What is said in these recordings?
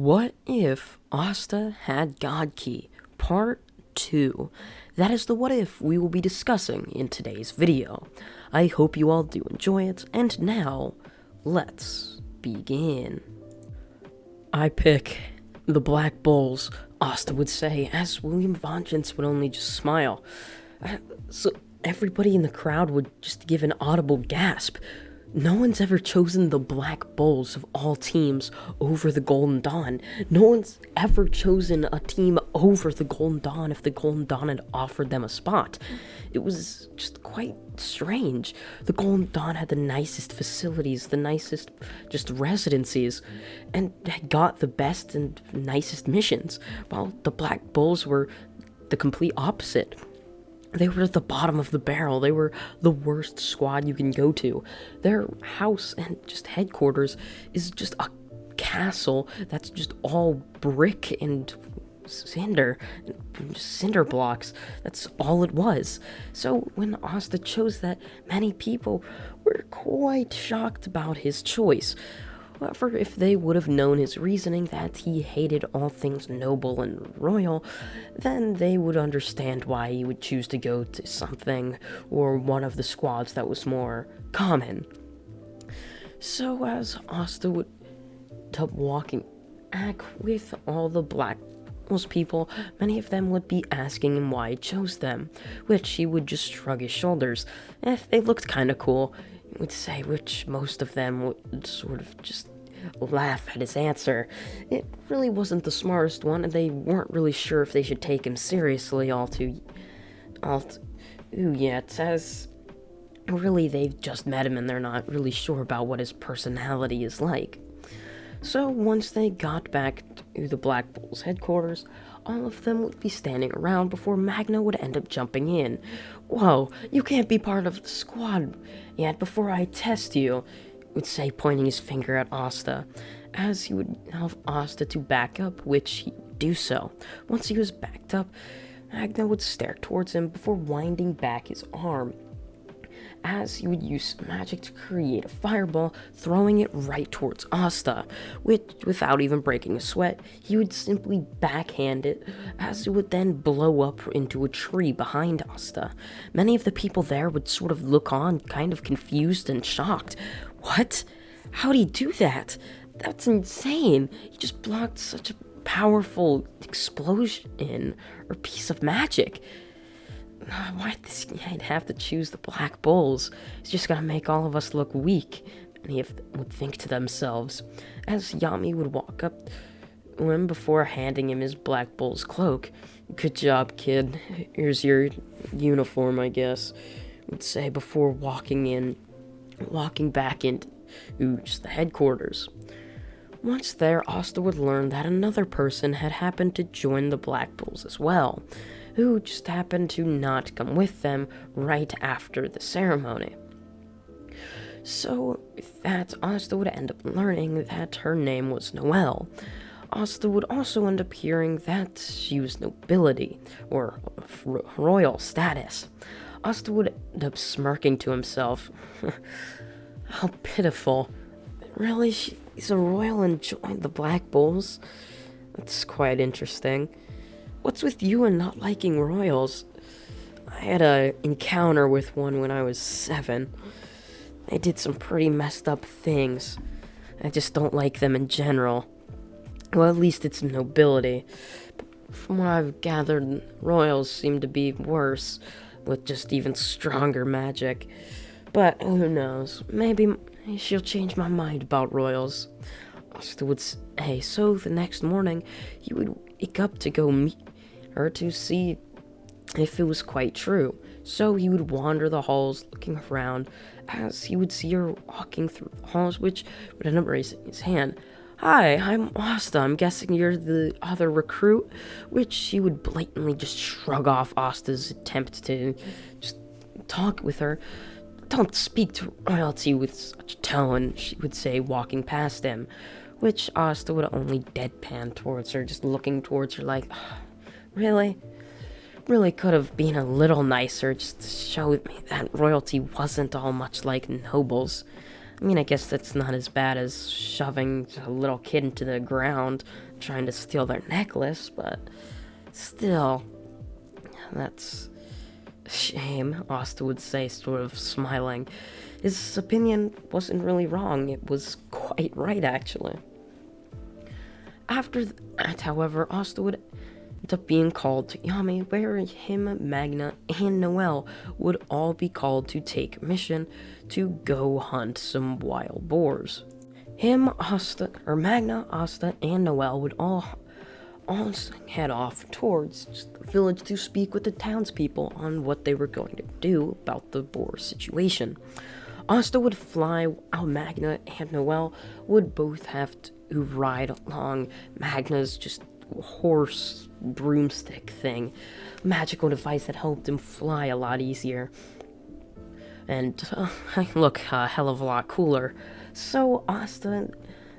What if Asta had God Key? Part 2. That is the what if we will be discussing in today's video. I hope you all do enjoy it, and now, let's begin. I pick the Black Bulls, Asta would say, as William Vengeance would only just smile. So everybody in the crowd would just give an audible gasp. No one's ever chosen the Black Bulls of all teams over the Golden Dawn. No one's ever chosen a team over the Golden Dawn if the Golden Dawn had offered them a spot. It was just quite strange. The Golden Dawn had the nicest facilities, the nicest just residencies, and had got the best and nicest missions, while the Black Bulls were the complete opposite. They were at the bottom of the barrel. They were the worst squad you can go to. Their house and just headquarters is just a castle that's just all brick and cinder blocks. That's all it was. So when Asta chose that, many people were quite shocked about his choice. However, if they would have known his reasoning that he hated all things noble and royal, then they would understand why he would choose to go to something or one of the squads that was more common. So as Asta would keep walking back with all the Black Bulls people, many of them would be asking him why he chose them, which he would just shrug his shoulders. If they looked kinda cool, he would say, which most of them would sort of just laugh at his answer. It really wasn't the smartest one, and they weren't really sure if they should take him seriously all too yet, as really they've just met him and they're not really sure about what his personality is like. So once they got back to the Black Bulls headquarters, all of them would be standing around before Magna would end up jumping in. "Whoa, you can't be part of the squad yet before I test you," would say, pointing his finger at Asta, as he would have Asta to back up, which he would do so. Once he was backed up, Magna would stare towards him before winding back his arm, as he would use magic to create a fireball, throwing it right towards Asta, which, without even breaking a sweat, he would simply backhand it, as it would then blow up into a tree behind Asta. Many of the people there would sort of look on, kind of confused and shocked. What? How'd he do that? That's insane. He just blocked such a powerful explosion or piece of magic. Why'd this guy have to choose the Black Bulls? He's just gonna make all of us look weak. Many of them would think to themselves, as Yami would walk up to him before handing him his Black Bull's cloak. "Good job, kid. Here's your uniform, I guess," would say before walking back into just the headquarters. Once there, Asta would learn that another person had happened to join the Black Bulls as well, who just happened to not come with them right after the ceremony. So with that, Asta would end up learning that her name was Noelle. Asta would also end up hearing that she was nobility, or royal status. Asta would end up smirking to himself. How pitiful. Really? He's a royal and joined the Black Bulls? That's quite interesting. What's with you and not liking royals? I had an encounter with one when I was 7. They did some pretty messed up things. I just don't like them in general. Well, at least it's nobility. But from what I've gathered, royals seem to be worse, with just even stronger magic. But who knows? Maybe she'll change my mind about royals. Asta would say, so the next morning, he would wake up to go meet her to see if it was quite true. So he would wander the halls looking around, as he would see her walking through the halls, which would end up raising his hand. "Hi, I'm Asta. I'm guessing you're the other recruit," which he would blatantly just shrug off Asta's attempt to just talk with her. "Don't speak to royalty with such tone," she would say, walking past him, which Asta would only deadpan towards her, just looking towards her like, really? Really could have been a little nicer, just to show me that royalty wasn't all much like nobles. I mean, I guess that's not as bad as shoving a little kid into the ground trying to steal their necklace, but still, that's a shame, Asta would say, sort of smiling. His opinion wasn't really wrong, it was quite right, actually. After that, however, Asta would end up being called to Yami, where him, Magna, and Noelle would all be called to take a mission to go hunt some wild boars. Magna, Asta, and Noelle would all head off towards the village to speak with the townspeople on what they were going to do about the boar situation. Asta would fly, while Magna and Noelle would both have to ride along Magna's just horse broomstick thing, a magical device that helped him fly a lot easier and look a hell of a lot cooler. So Asta and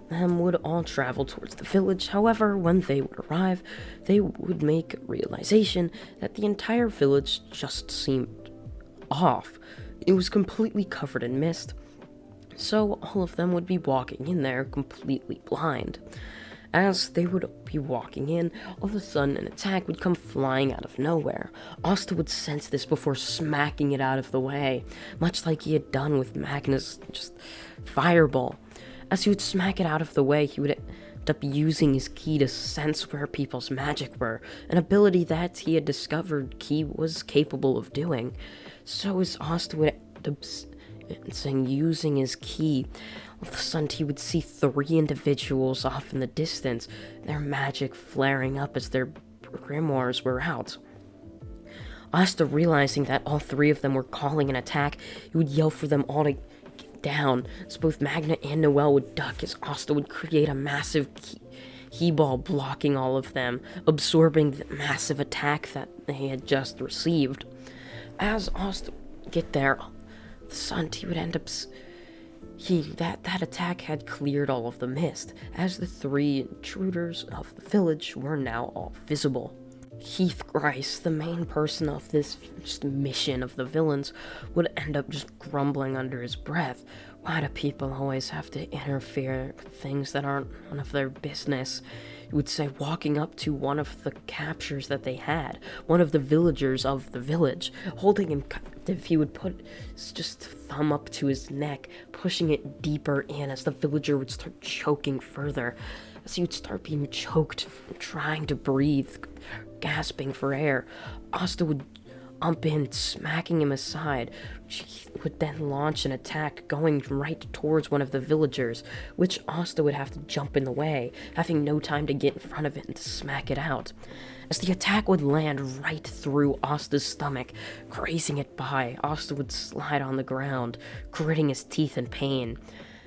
them would all travel towards the village. However, when they would arrive, they would make a realization that the entire village just seemed off. It was completely covered in mist, so all of them would be walking in there completely blind. As they would be walking in, all of a sudden an attack would come flying out of nowhere. Asta would sense this before smacking it out of the way, much like he had done with Magna's just fireball. As he would smack it out of the way, he would end up using his ki to sense where people's magic were, an ability that he had discovered ki was capable of doing. So as Asta would end up using his ki, all of a sudden he would see 3 individuals off in the distance, their magic flaring up as their grimoires were out. Asta, realizing that all 3 of them were calling an attack, he would yell for them all to get down, so both Magna and Noelle would duck as Asta would create a massive ki ball blocking all of them, absorbing the massive attack that they had just received. As Asta would get there, the sun, he would end up that attack had cleared all of the mist, as the 3 intruders of the village were now all visible. Heath Grice, the main person of this mission of the villains, would end up just grumbling under his breath. Why do people always have to interfere with things that aren't none of their business? He would say, walking up to one of the captures that they had, one of the villagers of the village, holding him captive. He would put his just thumb up to his neck, pushing it deeper in as the villager would start choking further. As he would start being choked, trying to breathe, gasping for air, Asta would jump in, smacking him aside. She would then launch an attack going right towards one of the villagers, which Asta would have to jump in the way, having no time to get in front of it and to smack it out. As the attack would land right through Asta's stomach, grazing it by, Asta would slide on the ground, gritting his teeth in pain.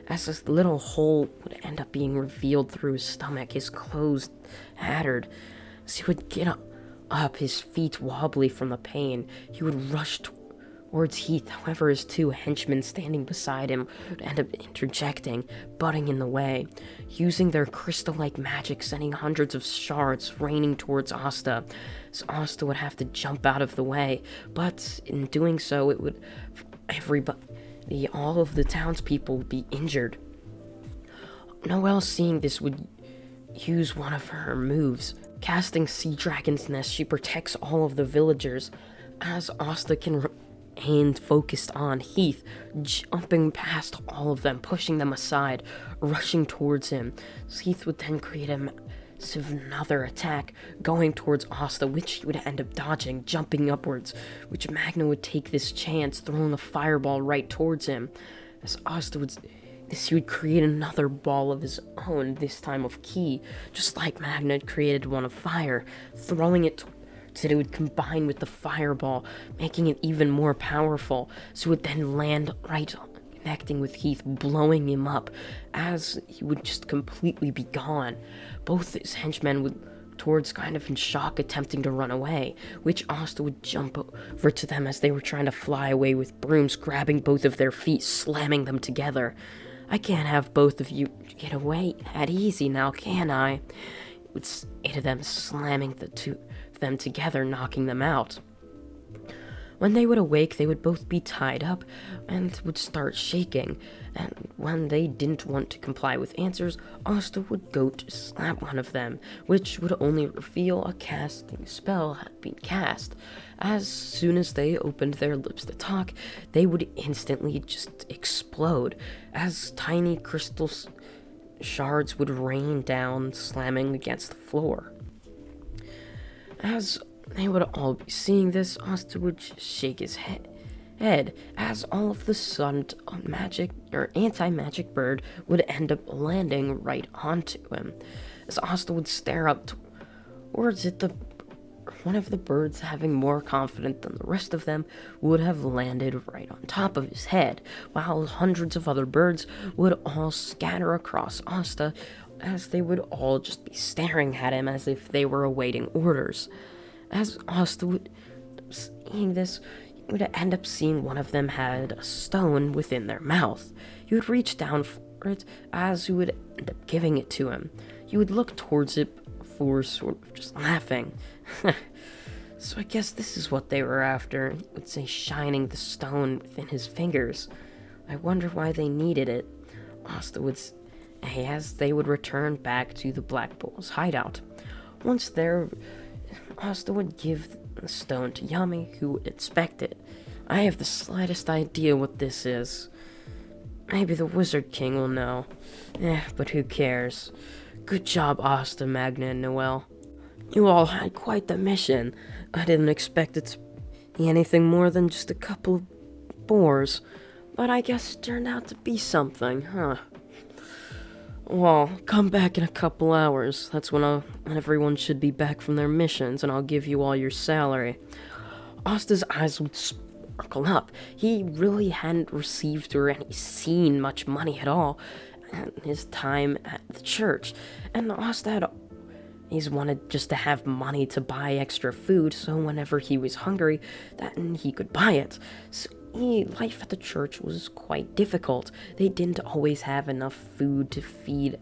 As this little hole would end up being revealed through his stomach, his clothes tattered. As he would get up, his feet wobbly from the pain, he would rush towards Heath. However, his 2 henchmen standing beside him would end up interjecting, butting in the way, using their crystal-like magic, sending hundreds of shards raining towards Asta. So Asta would have to jump out of the way, but in doing so, it would all of the townspeople would be injured. Noelle, seeing this, would use one of her moves. Casting Sea Dragon's Nest, she protects all of the villagers, as Asta can remain focused on Heath, jumping past all of them, pushing them aside, rushing towards him. So Heath would then create a massive another attack, going towards Asta, which he would end up dodging, jumping upwards, which Magna would take this chance, throwing the fireball right towards him. As Asta would he would create another ball of his own, this time of ki, just like Magna had created one of fire, throwing it so that it would combine with the fireball, making it even more powerful, so it would then land right connecting with Heath, blowing him up, as he would just completely be gone. Both his henchmen would towards kind of in shock, attempting to run away, which Asta would jump over to them as they were trying to fly away with brooms, grabbing both of their feet, slamming them together. I can't have both of you get away that easy now, can I? Would say to them, slamming the 2 of them together, knocking them out. When they would awake, they would both be tied up and would start shaking. And when they didn't want to comply with answers, Asta would go to slap one of them, which would only reveal a casting spell had been cast. As soon as they opened their lips to talk, they would instantly just explode, as tiny crystal shards would rain down, slamming against the floor. As they would all be seeing this, Asta would shake his head, as all of the sudden magic or anti-magic bird would end up landing right onto him. As Asta would stare up towards it, one of the birds, having more confidence than the rest of them, would have landed right on top of his head, while hundreds of other birds would all scatter across Asta, as they would all just be staring at him as if they were awaiting orders. As Asta would seeing this, you would end up seeing one of them had a stone within their mouth. You would reach down for it, as you would end up giving it to him. You would look towards it before sort of just laughing. So I guess this is what they were after, he would say, shining the stone within his fingers. I wonder why they needed it. Asta would say, as they would return back to the Black Bull's hideout. Once there, Asta would give the stone to Yummy, who would inspect it. I have the slightest idea what this is. Maybe the Wizard King will know. But who cares? Good job, Asta, Magna, and Noelle. You all had quite the mission. I didn't expect it to be anything more than just a couple of bores. But I guess it turned out to be something, huh? Well, come back in a couple hours. That's when everyone should be back from their missions, and I'll give you all your salary. Asta's eyes would sparkle up. He really hadn't received or seen much money at all in his time at the church, and Asta had always wanted just to have money to buy extra food, so whenever he was hungry, then he could buy it. So life at the church was quite difficult. They didn't always have enough food to feed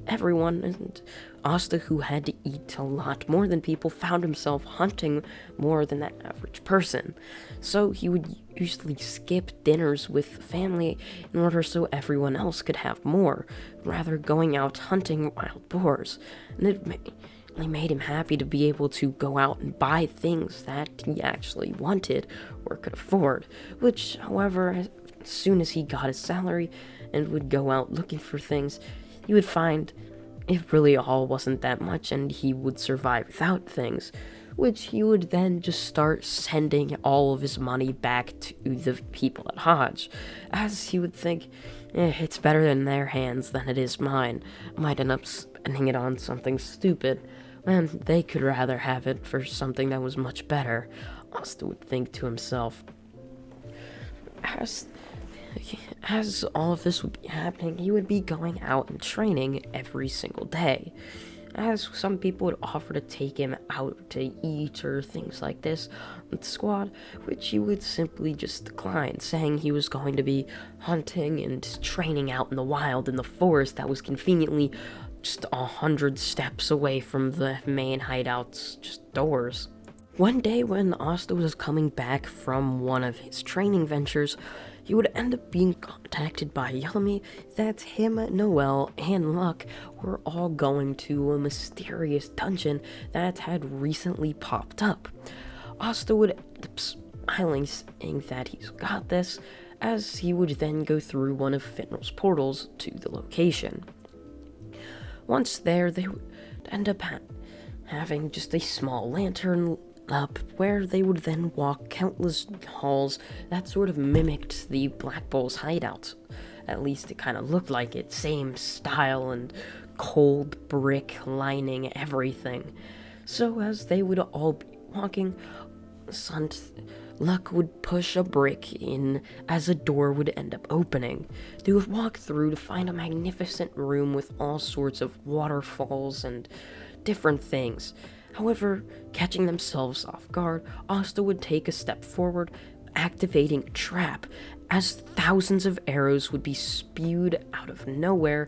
everyone, and Asta, who had to eat a lot more than people, found himself hunting more than the average person. So he would usually skip dinners with family in order so everyone else could have more, rather going out hunting wild boars. And it made him happy to be able to go out and buy things that he actually wanted or could afford, which, however, as soon as he got his salary and would go out looking for things, he would find it really all wasn't that much and he would survive without things, which he would then just start sending all of his money back to the people at Hodge, as he would think, it's better in their hands than it is mine. I might end up spending it on something stupid, and they could rather have it for something that was much better, Asta would think to himself. As all of this would be happening, he would be going out and training every single day, as some people would offer to take him out to eat or things like this with the squad, which he would simply just decline, saying he was going to be hunting and training out in the wild in the forest that was conveniently just 100 steps away from the main hideout's just doors. One day when Asta was coming back from one of his training ventures, he would end up being contacted by Yummy that him, Noelle, and Luck were all going to a mysterious dungeon that had recently popped up. Asta would end up smiling, saying that he's got this, as he would then go through one of Finral's portals to the location. Once there, they would end up having just a small lantern up, where they would then walk countless halls that sort of mimicked the Black Bull's hideout. At least it kind of looked like it. Same style and cold brick lining everything. So as they would all be walking, Luck would push a brick in as a door would end up opening. They would walk through to find a magnificent room with all sorts of waterfalls and different things. However, catching themselves off guard, Asta would take a step forward, activating a trap, as thousands of arrows would be spewed out of nowhere,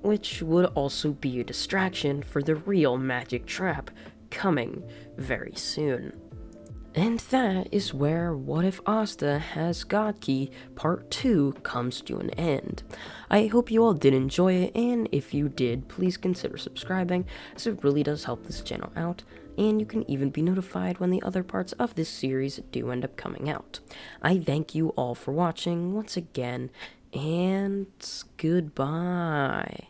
which would also be a distraction for the real magic trap coming very soon. And that is where What If Asta Has God Key Part 2 comes to an end. I hope you all did enjoy it, and if you did, please consider subscribing, as it really does help this channel out, and you can even be notified when the other parts of this series do end up coming out. I thank you all for watching once again, and goodbye.